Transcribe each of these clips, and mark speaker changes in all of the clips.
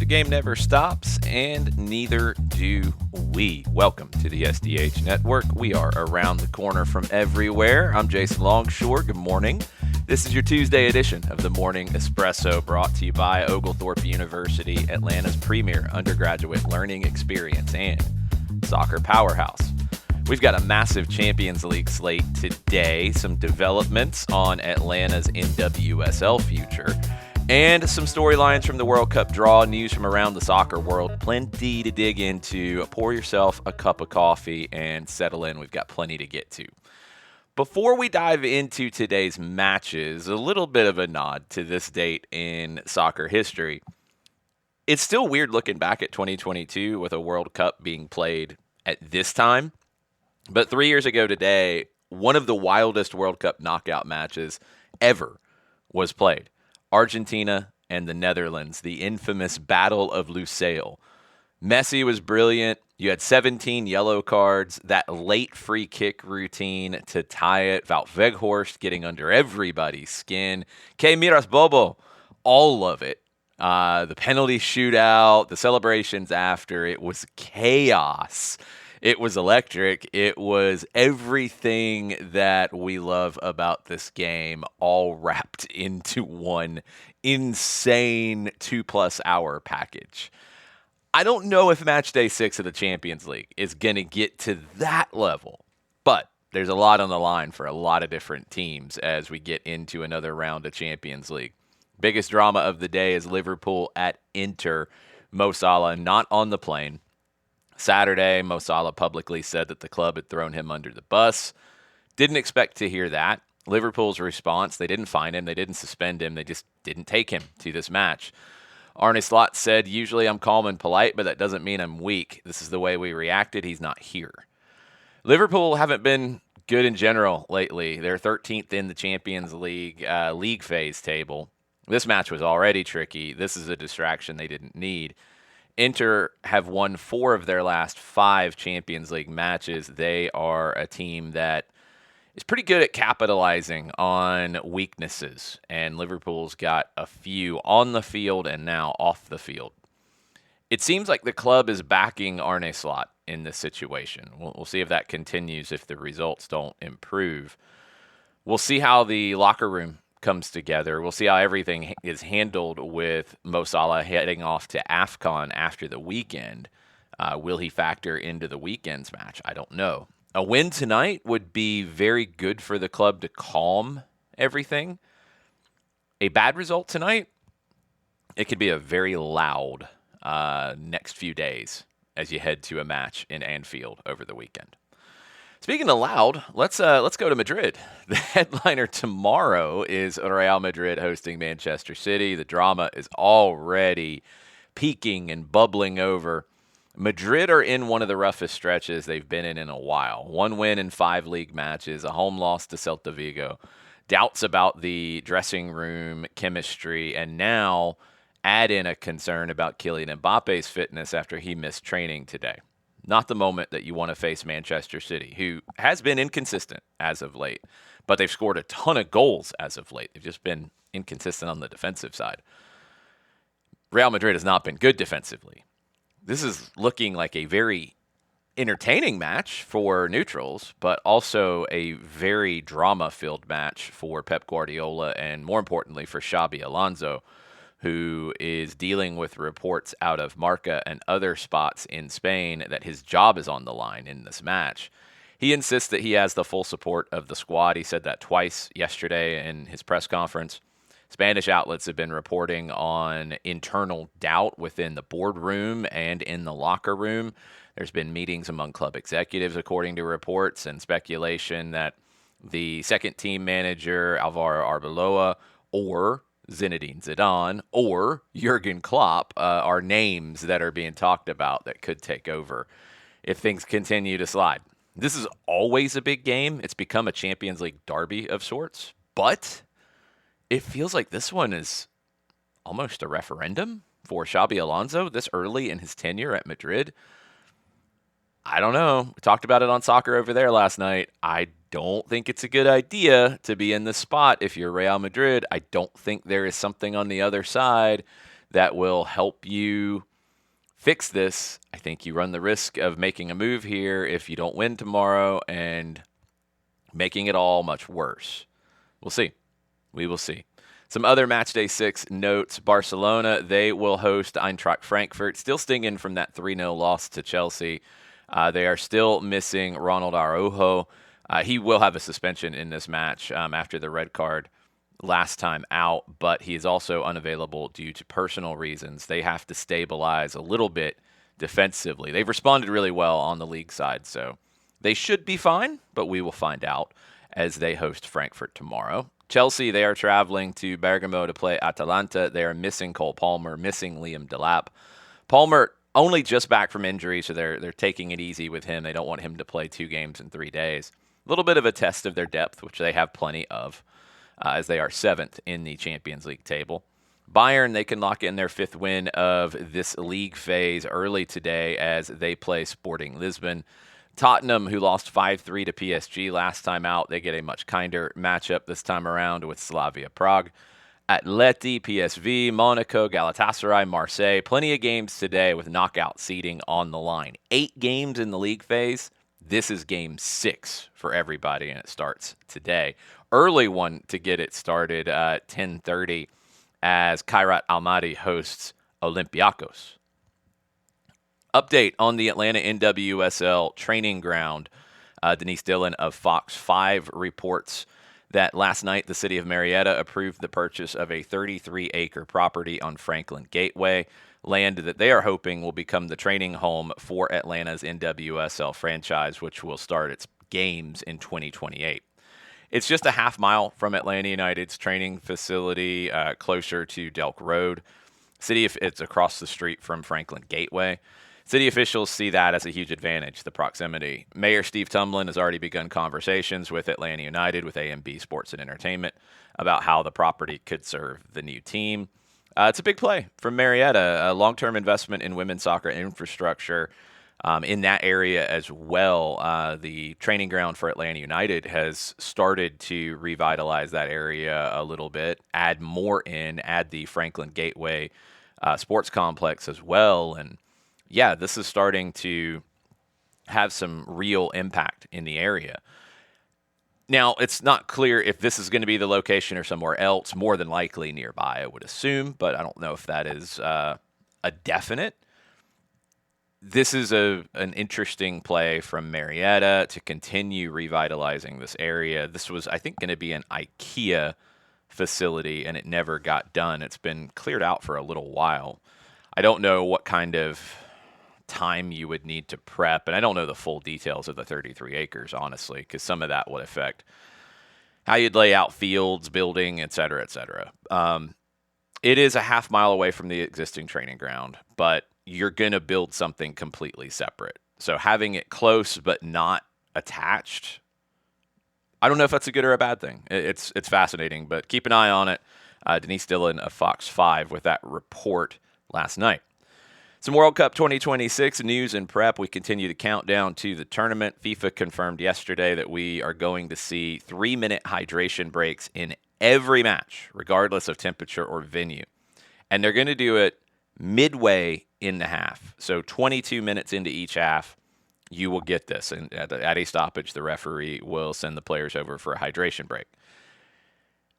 Speaker 1: game never stops, and neither do we. Welcome to the SDH Network. We are around the corner from everywhere. I'm Jason Longshore. Good morning. This is your Tuesday edition of the Morning Espresso, brought to you by Oglethorpe University, Atlanta's premier undergraduate learning experience and soccer powerhouse. We've got a massive Champions League slate today, some developments on Atlanta's NWSL future, and some storylines from the World Cup draw, news from around the soccer world. Plenty to dig into. Pour yourself a cup of coffee and settle in. We've got plenty to get to. Before we dive into today's matches, a little bit of a nod to this date in soccer history. It's still weird looking back at 2022 with a World Cup being played at this time. But 3 years ago today, one of the wildest World Cup knockout matches ever was played. Argentina and the Netherlands, the infamous Battle of Lusail. Messi was brilliant. You had 17 yellow cards, that late free kick routine to tie it, Wout Weghorst getting under everybody's skin, Que Miras Bobo, all of it. The penalty shootout, the celebrations after, it was chaos. It was electric. It was everything that we love about this game, all wrapped into one insane 2+ hour package. I don't know if match day 6 of the Champions League is going to get to that level, but there's a lot on the line for a lot of different teams as we get into another round of Champions League. Biggest drama of the day is Liverpool at Inter. Mo Salah not on the plane. Saturday, Mo Salah publicly said that the club had thrown him under the bus. Didn't expect to hear that. Liverpool's response, they didn't fine him, they didn't suspend him, they just didn't take him to this match. Arne Slot said, usually I'm calm and polite, but that doesn't mean I'm weak. This is the way we reacted. He's not here. Liverpool haven't been good in general lately. They're 13th in the Champions League league phase table. This match was already tricky. This is a distraction they didn't need. Inter have won 4 of their last 5 Champions League matches. They are a team that is pretty good at capitalizing on weaknesses, and Liverpool's got a few on the field and now off the field. It seems like the club is backing Arne Slot in this situation. We'll see if that continues if the results don't improve. We'll see how the locker room comes together. We'll see how everything is handled with Mo Salah heading off to AFCON after the weekend. Will he factor into the weekend's match? I don't know. A win tonight would be very good for the club to calm everything. A bad result tonight, it could be a very loud next few days as you head to a match in Anfield over the weekend. Speaking of loud, let's go to Madrid. The headliner tomorrow is Real Madrid hosting Manchester City. The drama is already peaking and bubbling over. Madrid are in one of the roughest stretches they've been in a while. 1 win in 5 league matches, a home loss to Celta Vigo, doubts about the dressing room chemistry, and now add in a concern about Kylian Mbappe's fitness after he missed training today. Not the moment that you want to face Manchester City, who has been inconsistent as of late, but they've scored a ton of goals as of late. They've just been inconsistent on the defensive side. Real Madrid has not been good defensively. This is looking like a very entertaining match for neutrals, but also a very drama-filled match for Pep Guardiola and, more importantly, for Xabi Alonso, who is dealing with reports out of Marca and other spots in Spain that his job is on the line in this match. He insists that he has the full support of the squad. He said that twice yesterday in his press conference. Spanish outlets have been reporting on internal doubt within the boardroom and in the locker room. There's been meetings among club executives, according to reports, and speculation that the second team manager, Alvaro Arbeloa, or Zinedine Zidane or Jurgen Klopp are names that are being talked about that could take over if things continue to slide. This is always a big game. It's become a Champions League derby of sorts, but it feels like this one is almost a referendum for Xabi Alonso this early in his tenure at Madrid. I don't know. We talked about it on Soccer Over There last night. I don't think it's a good idea to be in this spot if you're Real Madrid. I don't think there is something on the other side that will help you fix this. I think you run the risk of making a move here if you don't win tomorrow and making it all much worse. We'll see. We will see. Some other Matchday 6 notes. Barcelona, they will host Eintracht Frankfurt, still stinging from that 3-0 loss to Chelsea. They are still missing Ronald Araujo. He will have a suspension in this match after the red card last time out, but he is also unavailable due to personal reasons. They have to stabilize a little bit defensively. They've responded really well on the league side, so they should be fine, but we will find out as they host Frankfurt tomorrow. Chelsea, they are traveling to Bergamo to play Atalanta. They are missing Cole Palmer, missing Liam Delap. Palmer only just back from injury, so they're taking it easy with him. They don't want him to play 2 games in 3 days. A little bit of a test of their depth, which they have plenty of, as they are 7th in the Champions League table. Bayern, they can lock in their 5th win of this league phase early today as they play Sporting Lisbon. Tottenham, who lost 5-3 to PSG last time out, they get a much kinder matchup this time around with Slavia Prague. Atleti, PSV, Monaco, Galatasaray, Marseille. Plenty of games today with knockout seeding on the line. 8 games in the league phase. This is game 6 for everybody, and it starts today. Early one to get it started at 10:30 as Kairat Almaty hosts Olympiacos. Update on the Atlanta NWSL training ground. Denise Dillon of Fox 5 reports that last night the city of Marietta approved the purchase of a 33-acre property on Franklin Gateway, land that they are hoping will become the training home for Atlanta's NWSL franchise, which will start its games in 2028. It's just a half mile from Atlanta United's training facility, closer to Delk Road. It's across the street from Franklin Gateway. City officials see that as a huge advantage, the proximity. Mayor Steve Tumlin has already begun conversations with Atlanta United, with AMB Sports and Entertainment, about how the property could serve the new team. It's a big play from Marietta, a long-term investment in women's soccer infrastructure in that area as well. The training ground for Atlanta United has started to revitalize that area a little bit, add more in, add the Franklin Gateway sports complex as well, and yeah, this is starting to have some real impact in the area. Now, it's not clear if this is going to be the location or somewhere else, more than likely nearby, I would assume, but I don't know if that is a definite. This is an interesting play from Marietta to continue revitalizing this area. This was, I think, going to be an IKEA facility, and it never got done. It's been cleared out for a little while. I don't know what kind of time you would need to prep, and I don't know the full details of the 33 acres, honestly, because some of that would affect how you'd lay out fields, building, et cetera, et cetera. It is a half mile away from the existing training ground, but you're going to build something completely separate. So having it close but not attached, I don't know if that's a good or a bad thing. It's fascinating, but keep an eye on it. Denise Dillon of Fox 5 with that report last night. Some World Cup 2026 news and prep. We continue to count down to the tournament. FIFA confirmed yesterday that we are going to see 3-minute hydration breaks in every match, regardless of temperature or venue. And they're going to do it midway in the half. So 22 minutes into each half, you will get this. And at a stoppage, the referee will send the players over for a hydration break.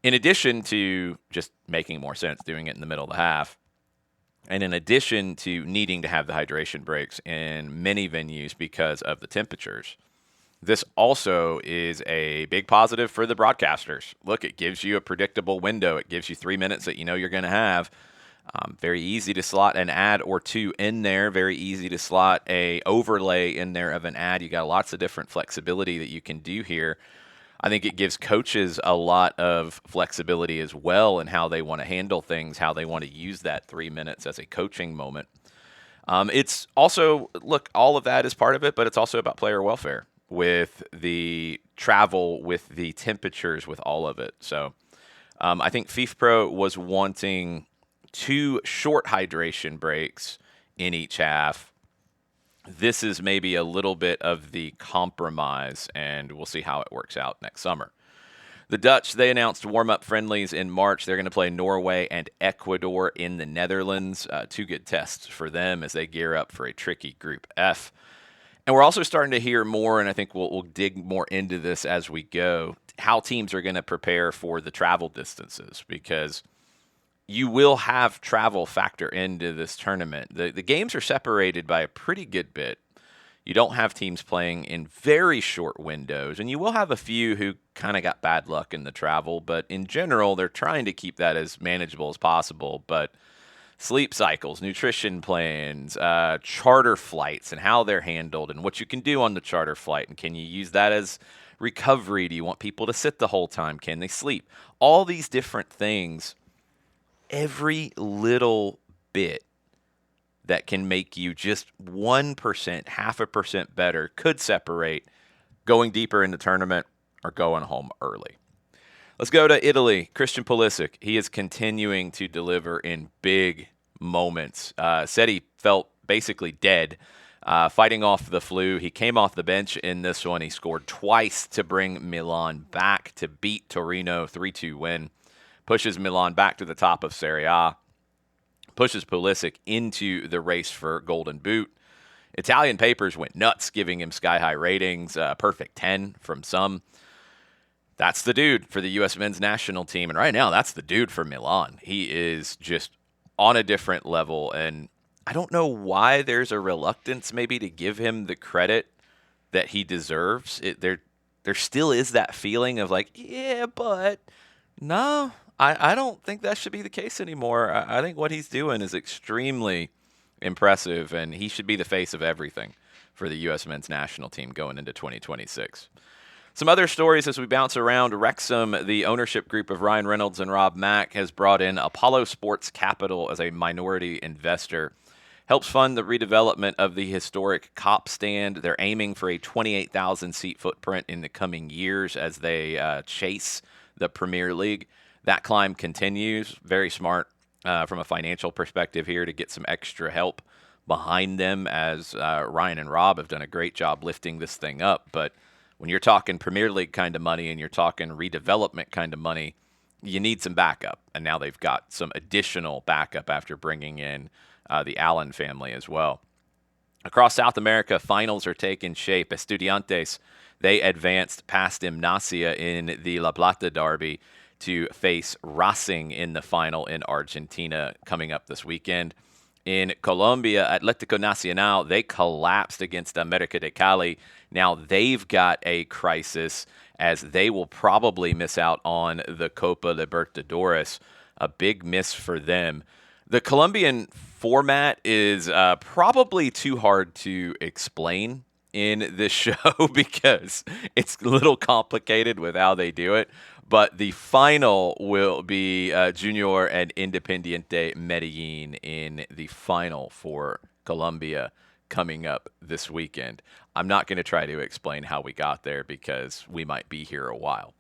Speaker 1: In addition to just making more sense doing it in the middle of the half, and in addition to needing to have the hydration breaks in many venues because of the temperatures, this also is a big positive for the broadcasters. Look, it gives you a predictable window. It gives you 3 minutes that you know you're going to have. Very easy to slot an ad or two in there. Very easy to slot a overlay in there of an ad. You got lots of different flexibility that you can do here. I think it gives coaches a lot of flexibility as well in how they want to handle things, how they want to use that 3 minutes as a coaching moment. It's also, look, all of that is part of it, but it's also about player welfare with the travel, with the temperatures, with all of it. So I think FIFPro was wanting 2 short hydration breaks in each half. This is maybe a little bit of the compromise, and we'll see how it works out next summer. The Dutch, they announced warm-up friendlies in March. They're going to play Norway and Ecuador in the Netherlands. Two good tests for them as they gear up for a tricky Group F. And we're also starting to hear more, and I think we'll dig more into this as we go, how teams are going to prepare for the travel distances, because you will have travel factor into this tournament. The games are separated by a pretty good bit. You don't have teams playing in very short windows, and you will have a few who kind of got bad luck in the travel, but in general, they're trying to keep that as manageable as possible. But sleep cycles, nutrition plans, charter flights and how they're handled and what you can do on the charter flight. And can you use that as recovery? Do you want people to sit the whole time? Can they sleep? All these different things, every little bit that can make you just 1%, 0.5% better could separate going deeper in the tournament or going home early. Let's go to Italy. Christian Pulisic, he is continuing to deliver in big moments. Said he felt basically dead fighting off the flu. He came off the bench in this one. He scored twice to bring Milan back to beat Torino 3-2 win. Pushes Milan back to the top of Serie A. Pushes Pulisic into the race for Golden Boot. Italian papers went nuts, giving him sky-high ratings, perfect 10 from some. That's the dude for the U.S. men's national team. And right now, that's the dude for Milan. He is just on a different level. And I don't know why there's a reluctance maybe to give him the credit that he deserves. There still is that feeling of like, yeah, but no, I don't think that should be the case anymore. I think what he's doing is extremely impressive, and he should be the face of everything for the U.S. men's national team going into 2026. Some other stories as we bounce around. Wrexham, the ownership group of Ryan Reynolds and Rob Mack, has brought in Apollo Sports Capital as a minority investor. Helps fund the redevelopment of the historic Cop Stand. They're aiming for a 28,000-seat footprint in the coming years as they chase the Premier League. That climb continues. Very smart from a financial perspective here to get some extra help behind them, as Ryan and Rob have done a great job lifting this thing up. But when you're talking Premier League kind of money and you're talking redevelopment kind of money, you need some backup. And now they've got some additional backup after bringing in the Allen family as well. Across South America, finals are taking shape. Estudiantes, they advanced past Gimnasia in the La Plata derby to face Racing in the final in Argentina coming up this weekend. In Colombia, Atlético Nacional, they collapsed against América de Cali. Now they've got a crisis as they will probably miss out on the Copa Libertadores. A big miss for them. The Colombian format is probably too hard to explain in this show because it's a little complicated with how they do it. But the final will be Junior and Independiente Medellin in the final for Colombia coming up this weekend. I'm not going to try to explain how we got there because we might be here a while.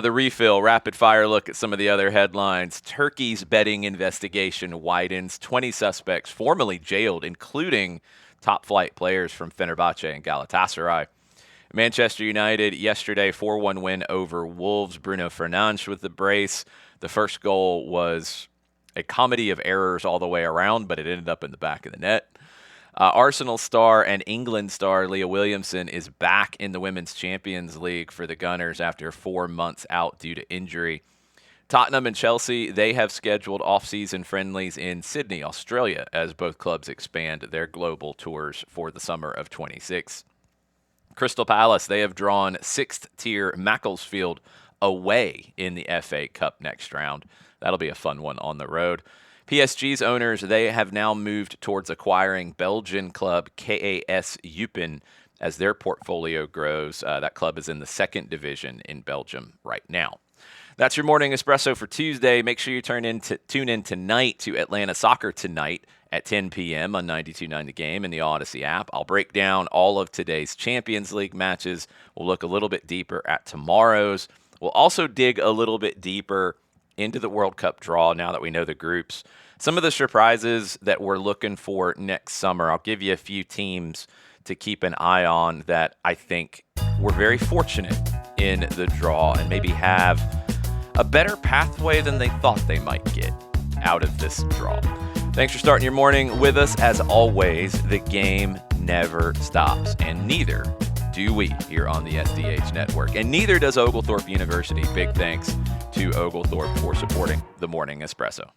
Speaker 1: The refill, rapid fire look at some of the other headlines. Turkey's betting investigation widens. 20 suspects formally jailed, including top flight players from Fenerbahce and Galatasaray. Manchester United yesterday 4-1 win over Wolves. Bruno Fernandes with the brace. The first goal was a comedy of errors all the way around, but it ended up in the back of the net. Arsenal star and England star Leah Williamson is back in the Women's Champions League for the Gunners after 4 months out due to injury. Tottenham and Chelsea, they have scheduled off-season friendlies in Sydney, Australia, as both clubs expand their global tours for the summer of 26. Crystal Palace, they have drawn 6th-tier Macclesfield away in the FA Cup next round. That'll be a fun one on the road. PSG's owners, they have now moved towards acquiring Belgian club KAS Eupen as their portfolio grows. That club is in the 2nd division in Belgium right now. That's your morning espresso for Tuesday. Make sure you tune in tonight to Atlanta Soccer Tonight at 10 p.m. on 92.9 The Game in the Odyssey app. I'll break down all of today's Champions League matches. We'll look a little bit deeper at tomorrow's. We'll also dig a little bit deeper into the World Cup draw now that we know the groups. Some of the surprises that we're looking for next summer. I'll give you a few teams to keep an eye on that I think we're very fortunate in the draw and maybe have a better pathway than they thought they might get out of this draw. Thanks for starting your morning with us. As always, the game never stops, and neither do we here on the SDH Network, and neither does Oglethorpe University. Big thanks to Oglethorpe for supporting the Morning Espresso.